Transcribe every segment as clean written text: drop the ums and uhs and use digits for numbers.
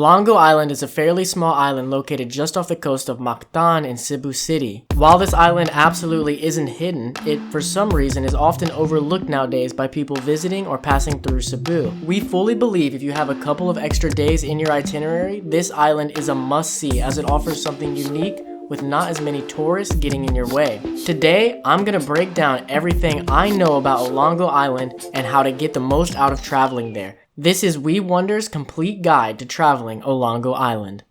Olango Island is a fairly small island located just off the coast of Mactan in Cebu City. While this island absolutely isn't hidden, it for some reason is often overlooked nowadays by people visiting or passing through Cebu. We fully believe if you have a couple of extra days in your itinerary, this island is a must-see as it offers something unique with not as many tourists getting in your way. Today, I'm gonna break down everything I know about Olango Island and how to get the most out of traveling there. This is We Wonder's complete guide to traveling Olango Island.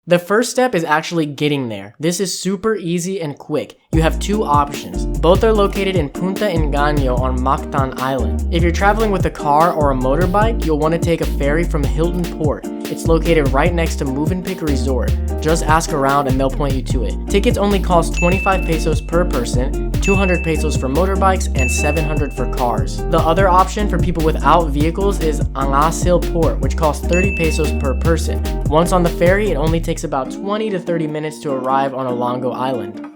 The first step is actually getting there. This is super easy and quick. You have two options. Both are located in Punta Engaño on Mactan Island. If you're traveling with a car or a motorbike, you'll want to take a ferry from Hilton Port. It's located right next to Movenpick Resort. Just ask around and they'll point you to it. Tickets only cost 25 pesos per person, 200 pesos for motorbikes, and 700 for cars. The other option for people without vehicles is Angasil Port, which costs 30 pesos per person. Once on the ferry, it only takes about 20 to 30 minutes to arrive on Olango Island.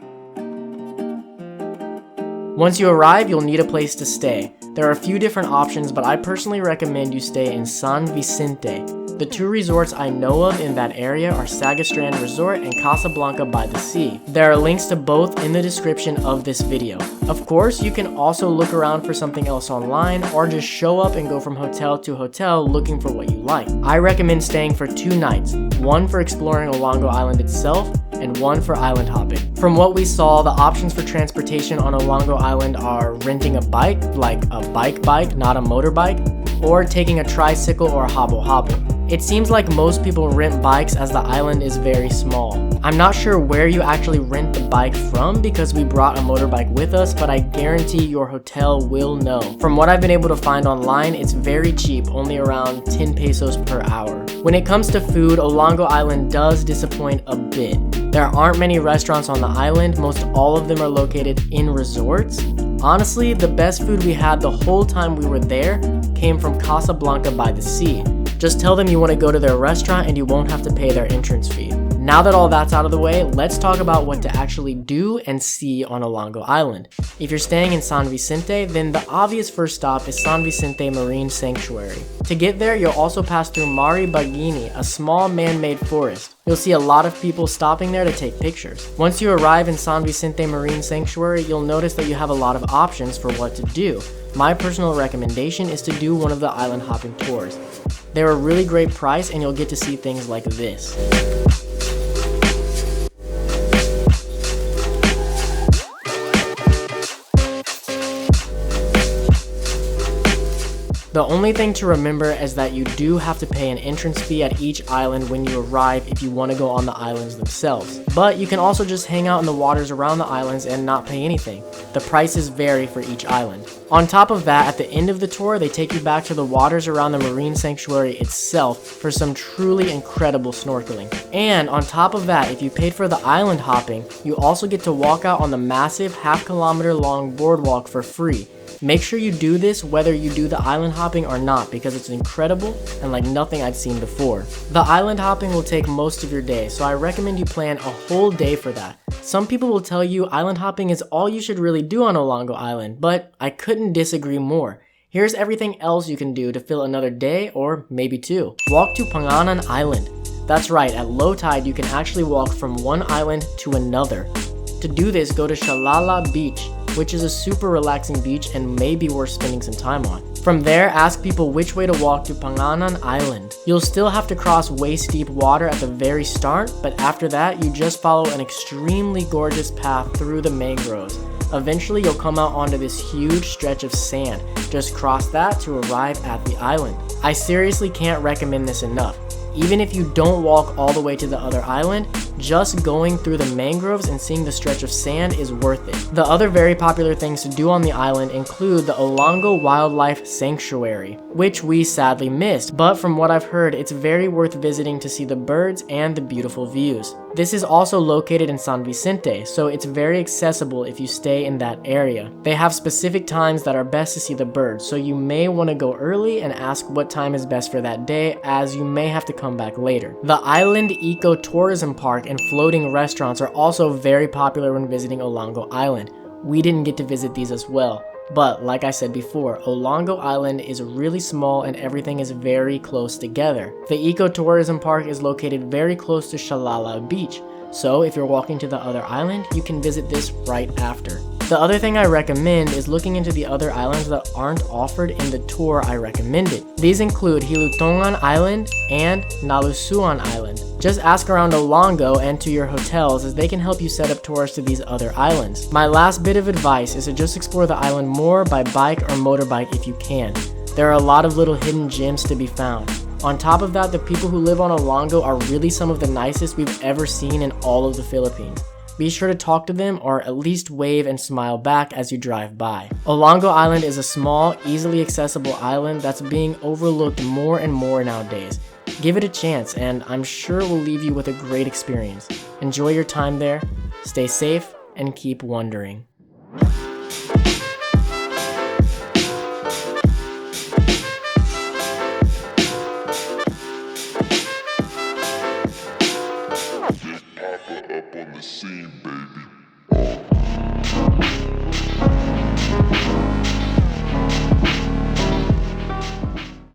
Once you arrive, you'll need a place to stay. There are a few different options, but I personally recommend you stay in San Vicente. The two resorts I know of in that area are Sagastrand Resort and Casablanca by the Sea. There are links to both in the description of this video. Of course, you can also look around for something else online or just show up and go from hotel to hotel looking for what you like. I recommend staying for 2 nights, one for exploring Olango Island itself and one for island hopping. From what we saw, the options for transportation on Olango Island are renting a bike, like a bike, not a motorbike, or taking a tricycle or a hobble. It seems like most people rent bikes as the island is very small. I'm not sure where you actually rent the bike from because we brought a motorbike with us, but I guarantee your hotel will know. From what I've been able to find online, it's very cheap, only around 10 pesos per hour. When it comes to food, Olango Island does disappoint a bit. There aren't many restaurants on the island, most all of them are located in resorts. Honestly, the best food we had the whole time we were there came from Casablanca by the Sea. Just tell them you want to go to their restaurant and you won't have to pay their entrance fee. Now that all that's out of the way, let's talk about what to actually do and see on Olango Island. If you're staying in San Vicente, then the obvious first stop is San Vicente Marine Sanctuary. To get there, you'll also pass through Mari Bagini, a small man-made forest. You'll see a lot of people stopping there to take pictures. Once you arrive in San Vicente Marine Sanctuary, you'll notice that you have a lot of options for what to do. My personal recommendation is to do one of the island hopping tours. They're a really great price and you'll get to see things like this. The only thing to remember is that you do have to pay an entrance fee at each island when you arrive if you want to go on the islands themselves. But you can also just hang out in the waters around the islands and not pay anything. The prices vary for each island. On top of that, at the end of the tour, they take you back to the waters around the marine sanctuary itself for some truly incredible snorkeling. And on top of that, if you paid for the island hopping, you also get to walk out on the massive half-kilometer long boardwalk for free. Make sure you do this whether you do the island hopping or not because it's incredible and like nothing I'd seen before. The island hopping will take most of your day, so I recommend you plan a whole day for that. Some people will tell you island hopping is all you should really do on Olango Island, but I couldn't disagree more. Here's everything else you can do to fill another day or maybe 2. Walk to Panganan Island. That's right, at low tide you can actually walk from one island to another. To do this, go to Shalala Beach, which is a super relaxing beach and may be worth spending some time on. From there, ask people which way to walk to Panganan Island. You'll still have to cross waist-deep water at the very start, but after that, you just follow an extremely gorgeous path through the mangroves. Eventually, you'll come out onto this huge stretch of sand. Just cross that to arrive at the island. I seriously can't recommend this enough. Even if you don't walk all the way to the other island, just going through the mangroves and seeing the stretch of sand is worth it. The other very popular things to do on the island include the Olango Wildlife Sanctuary, which we sadly missed, but from what I've heard, it's very worth visiting to see the birds and the beautiful views. This is also located in San Vicente, so it's very accessible if you stay in that area. They have specific times that are best to see the birds, so you may want to go early and ask what time is best for that day, as you may have to come back later. The Island Eco-Tourism Park and floating restaurants are also very popular when visiting Olango Island. We didn't get to visit these as well. But like I said before, Olango Island is really small and everything is very close together. The ecotourism park is located very close to Shalala Beach, so if you're walking to the other island, you can visit this right after. The other thing I recommend is looking into the other islands that aren't offered in the tour I recommended. These include Gilutongan Island and Nalusuan Island. Just ask around Olango and to your hotels as they can help you set up tours to these other islands. My last bit of advice is to just explore the island more by bike or motorbike if you can. There are a lot of little hidden gems to be found. On top of that, the people who live on Olango are really some of the nicest we've ever seen in all of the Philippines. Be sure to talk to them or at least wave and smile back as you drive by. Olango Island is a small, easily accessible island that's being overlooked more and more nowadays. Give it a chance and I'm sure it will leave you with a great experience. Enjoy your time there, stay safe, and keep wondering. Papa up on the scene,